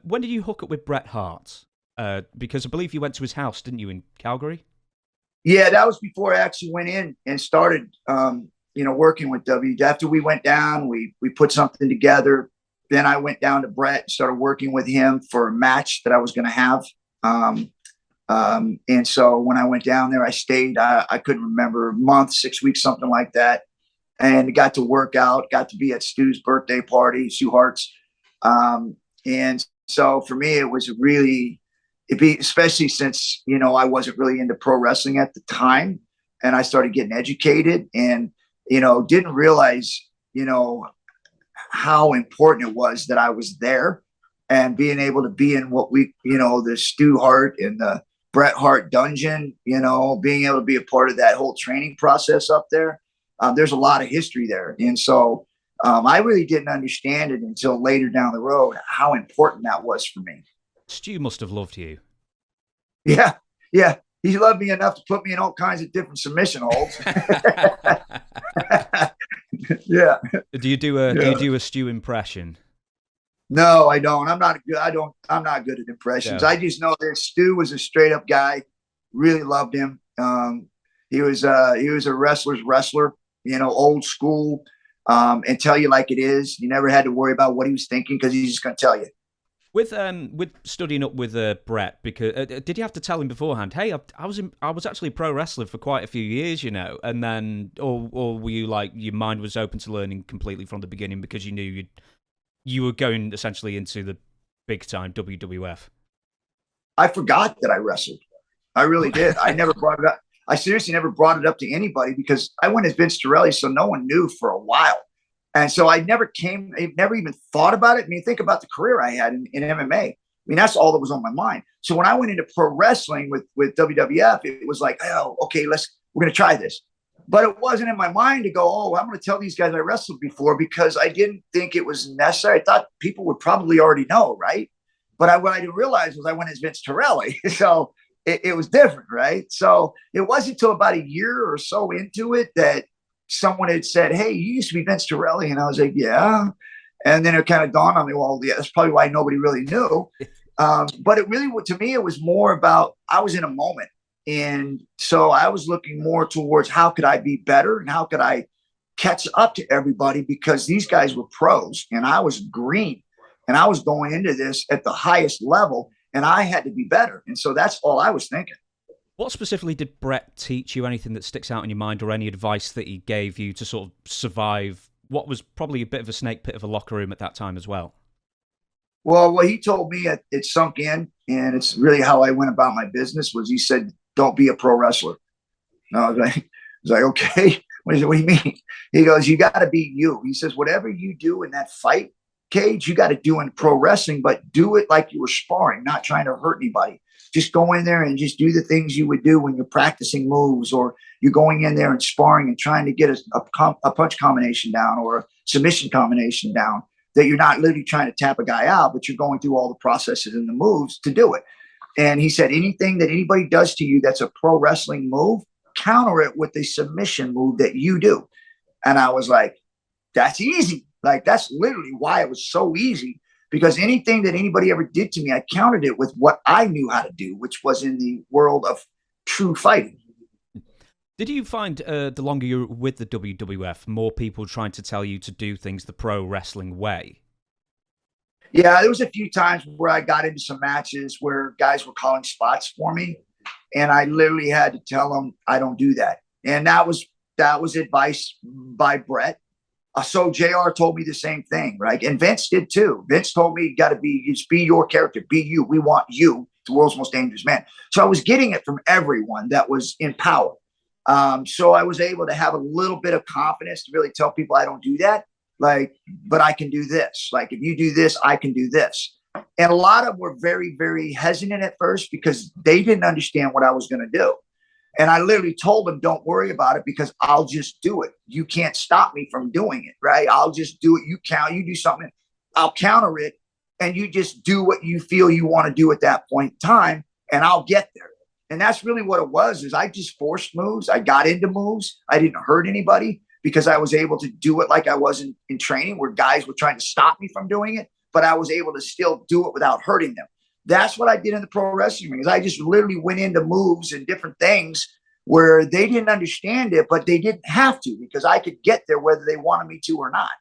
when did you hook up with Bret Hart? Because I believe you went to his house, didn't you, in Calgary? Yeah, that was before I actually went in and started, working with W. After we went down, we put something together. Then I went down to Bret and started working with him for a match that I was going to have. And so when I went down there, I stayed, I couldn't remember, a month, 6 weeks, something like that. And got to work out, got to be at Stu's birthday party, Stu Hart's. And so for me, it was really, especially since, I wasn't really into pro wrestling at the time, and I started getting educated and, didn't realize, how important it was that I was there and being able to be in what we, the Stu Hart and the Bret Hart dungeon, being able to be a part of that whole training process up there. There's a lot of history there. And so I really didn't understand it until later down the road, how important that was for me. Stu must have loved you. Yeah. Yeah. He loved me enough to put me in all kinds of different submission holds. Yeah. Do you do a Stu impression? No, I don't. I'm not good at impressions. Yeah. I just know that Stu was a straight up guy. Really loved him. He was a wrestler's wrestler, old school, and tell you like it is. You never had to worry about what he was thinking because he's just going to tell you. With studying up with Bret, because did you have to tell him beforehand? Hey, I was actually pro wrestler for quite a few years, and then or were you like your mind was open to learning completely from the beginning because you knew you were going essentially into the big time WWF? I forgot that I wrestled. I really did. I never brought it up. I seriously never brought it up to anybody because I went as Vince Torelli, so no one knew for a while. And so I never even thought about it. I mean, think about the career I had in MMA. I mean, that's all that was on my mind. So when I went into pro wrestling with WWF, it was like, oh, okay, we're going to try this. But it wasn't in my mind to go, oh, I'm going to tell these guys I wrestled before because I didn't think it was necessary. I thought people would probably already know, right? But what I didn't realize was I went as Vince Torelli. So it was different, right? So it wasn't until about a year or so into it that someone had said, hey, you used to be Vince Torelli. And I was like, yeah. And then it kind of dawned on me, well, yeah, that's probably why nobody really knew. But it really, to me, it was more about, I was in a moment. And so I was looking more towards how could I be better and how could I catch up to everybody because these guys were pros and I was green and I was going into this at the highest level and I had to be better. And so that's all I was thinking. What specifically did Bret teach you? Anything that sticks out in your mind or any advice that he gave you to sort of survive what was probably a bit of a snake pit of a locker room at that time as well? Well, what he told me, it sunk in, and it's really how I went about my business, was he said, don't be a pro wrestler. And I was like, okay, what do you mean? He goes, you got to be you. He says, whatever you do in that fight cage, you got to do in pro wrestling, but do it like you were sparring, not trying to hurt anybody. Just go in there and just do the things you would do when you're practicing moves, or you're going in there and sparring and trying to get a punch combination down or a submission combination down, that you're not literally trying to tap a guy out, but you're going through all the processes and the moves to do it. And he said, anything that anybody does to you that's a pro wrestling move, counter it with a submission move that you do. And I was like, that's easy. Like, that's literally why it was so easy, because anything that anybody ever did to me, I countered it with what I knew how to do, which was in the world of true fighting. Did you find the longer you're with the WWF, more people trying to tell you to do things the pro wrestling way? Yeah, there was a few times where I got into some matches where guys were calling spots for me, and I literally had to tell them I don't do that. And that was advice by Bret. So JR told me the same thing, right? And Vince did too. Vince told me, you got to be your character, be you. We want you, the world's most dangerous man. So I was getting it from everyone that was in power. So I was able to have a little bit of confidence to really tell people I don't do that. Like, but I can do this. Like, if you do this, I can do this. And a lot of them were very, very hesitant at first because they didn't understand what I was going to do. And I literally told them, don't worry about it because I'll just do it. You can't stop me from doing it, right? I'll just do it. You do something, I'll counter it. And you just do what you feel you want to do at that point in time, and I'll get there. And that's really what it was, is I just forced moves. I got into moves. I didn't hurt anybody because I was able to do it like I was in training, where guys were trying to stop me from doing it. but I was able to still do it without hurting them. That's what I did in the pro wrestling ring. Is I just literally went into moves and different things where they didn't understand it, but they didn't have to, because I could get there whether they wanted me to or not.